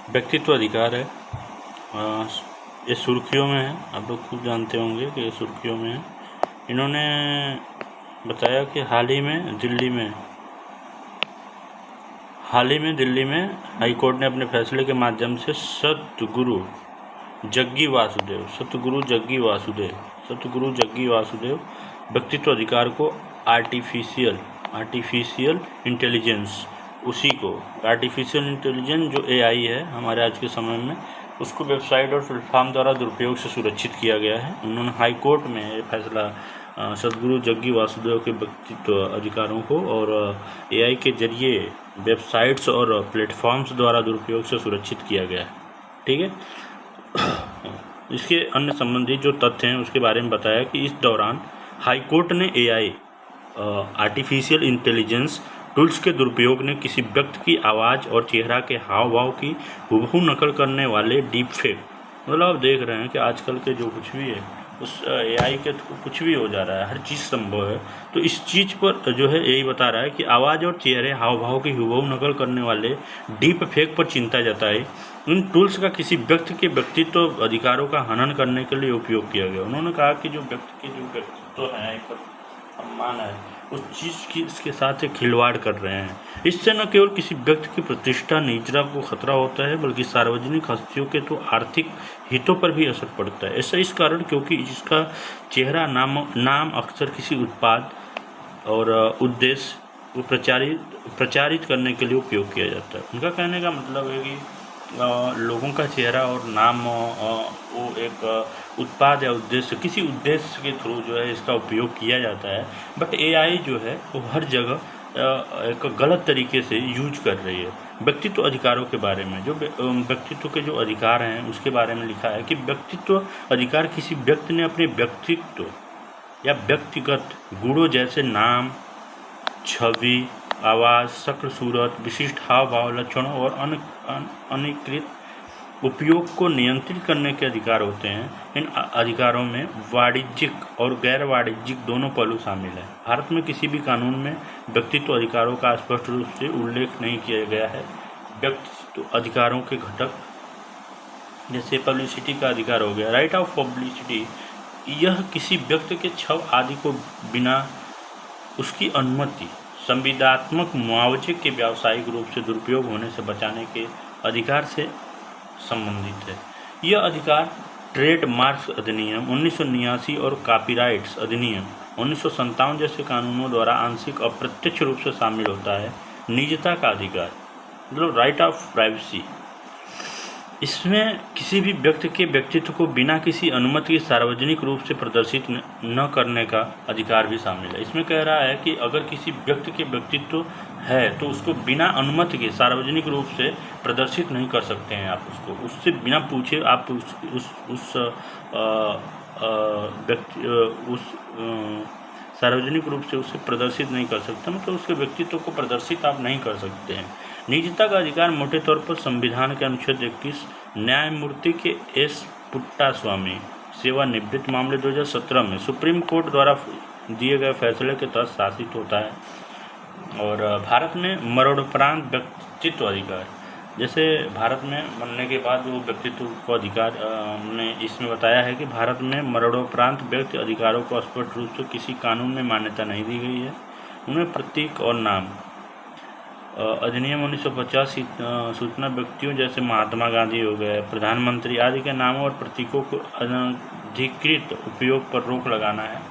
व्यक्तित्व अधिकार है। ये सुर्खियों में है, आप लोग खूब जानते होंगे कि ये सुर्खियों में है। इन्होंने बताया कि हाल ही में दिल्ली में हाई कोर्ट ने अपने फैसले के माध्यम से सतगुरु जग्गी वासुदेव व्यक्तित्व अधिकार को आर्टिफिशियल इंटेलिजेंस जो AI है हमारे आज के समय में, उसको वेबसाइट और प्लेटफॉर्म द्वारा दुरुपयोग से सुरक्षित किया गया है। उन्होंने हाई कोर्ट में ये फैसला सतगुरु जग्गी वासुदेव के व्यक्तित्व अधिकारों को और AI के जरिए वेबसाइट्स और प्लेटफॉर्म्स द्वारा दुरुपयोग से सुरक्षित किया गया है। ठीक है। इसके अन्य संबंधित जो तथ्य हैं उसके बारे में बताया कि इस दौरान हाई कोर्ट ने AI आर्टिफिशियल इंटेलिजेंस टूल्स के दुरुपयोग ने किसी व्यक्ति की आवाज़ और चेहरा के हाव भाव की हूबहू नकल करने वाले डीप फेक, मतलब आप देख रहे हैं कि आजकल के जो कुछ भी है उस AI के कुछ भी हो जा रहा है, हर चीज़ संभव है। तो इस चीज़ पर जो है यही बता रहा है कि आवाज़ और चेहरे हाव भाव की हूबहू नकल करने वाले डीप फेक पर चिंता जताई। इन टूल्स का किसी व्यक्ति के व्यक्तित्व अधिकारों का हनन करने के लिए उपयोग किया गया। उन्होंने कहा कि जो व्यक्ति के जो व्यक्तित्व है, एक सम्मान है, उस चीज़ की इसके साथ एक खिलवाड़ कर रहे हैं। इससे न केवल किसी व्यक्ति की प्रतिष्ठा निजता को खतरा होता है, बल्कि सार्वजनिक हस्तियों के तो आर्थिक हितों पर भी असर पड़ता है। ऐसा इस कारण क्योंकि इसका चेहरा नाम अक्सर किसी उत्पाद और उद्देश्य को प्रचारित करने के लिए उपयोग किया जाता है। उनका कहने का मतलब है कि लोगों का चेहरा और नाम वो एक उत्पाद या उद्देश्य, किसी उद्देश्य के थ्रू जो है इसका उपयोग किया जाता है। बट AI जो है वो हर जगह एक गलत तरीके से यूज कर रही है। व्यक्तित्व अधिकारों के बारे में, जो व्यक्तित्व के जो अधिकार हैं उसके बारे में लिखा है कि व्यक्तित्व अधिकार किसी व्यक्ति ने अपने व्यक्तित्व या व्यक्तिगत गुणों जैसे नाम, छवि, आवाज़, शक्ल, सूरत, विशिष्ट हाव भाव, लक्षणों और अनधिकृत उपयोग को नियंत्रित करने के अधिकार होते हैं। इन अधिकारों में वाणिज्यिक और गैर वाणिज्यिक दोनों पहलू शामिल हैं। भारत में किसी भी कानून में व्यक्तित्व अधिकारों का स्पष्ट रूप से उल्लेख नहीं किया गया है। व्यक्तित्व अधिकारों के घटक जैसे पब्लिसिटी का अधिकार हो गया, राइट ऑफ पब्लिसिटी, यह किसी व्यक्ति के छव आदि को बिना उसकी अनुमति संविदात्मक मुआवजे के व्यावसायिक रूप से दुरुपयोग होने से बचाने के अधिकार से संबंधित है। यह अधिकार ट्रेडमार्क्स अधिनियम 1989 और कॉपीराइट्स अधिनियम 1957 जैसे कानूनों द्वारा आंशिक अप्रत्यक्ष रूप से शामिल होता है। निजता का अधिकार, मतलब राइट ऑफ प्राइवेसी, इसमें किसी भी व्यक्ति के व्यक्तित्व को बिना किसी अनुमति के सार्वजनिक रूप से प्रदर्शित न करने का अधिकार भी शामिल है। इसमें कह रहा है कि अगर किसी व्यक्ति के व्यक्तित्व है तो उसको बिना अनुमति के सार्वजनिक रूप से प्रदर्शित नहीं कर सकते हैं। आप उससे बिना पूछे आप सार्वजनिक रूप से उसे प्रदर्शित नहीं कर सकते, मतलब उसके व्यक्तित्व को प्रदर्शित आप नहीं कर सकते हैं। निजता का अधिकार मोटे तौर पर संविधान के अनुच्छेद 21 न्यायमूर्ति के S पुट्टास्वामी सेवानिवृत्त मामले 2017 में सुप्रीम कोर्ट द्वारा दिए गए फैसले के तहत शासित होता है। और भारत में मरणोपरांत व्यक्तित्व अधिकार, जैसे भारत में बनने के बाद वो व्यक्तित्व को अधिकार ने इसमें बताया है कि भारत में मरणोपरांत व्यक्ति अधिकारों को स्पष्ट रूप से किसी कानून में मान्यता नहीं दी गई है। उनमें प्रतीक और नाम, अधिनियम 1950 सूचना व्यक्तियों जैसे महात्मा गांधी हो गए, प्रधानमंत्री आदि के नामों और प्रतीकों को अनधिकृत उपयोग पर रोक लगाना है।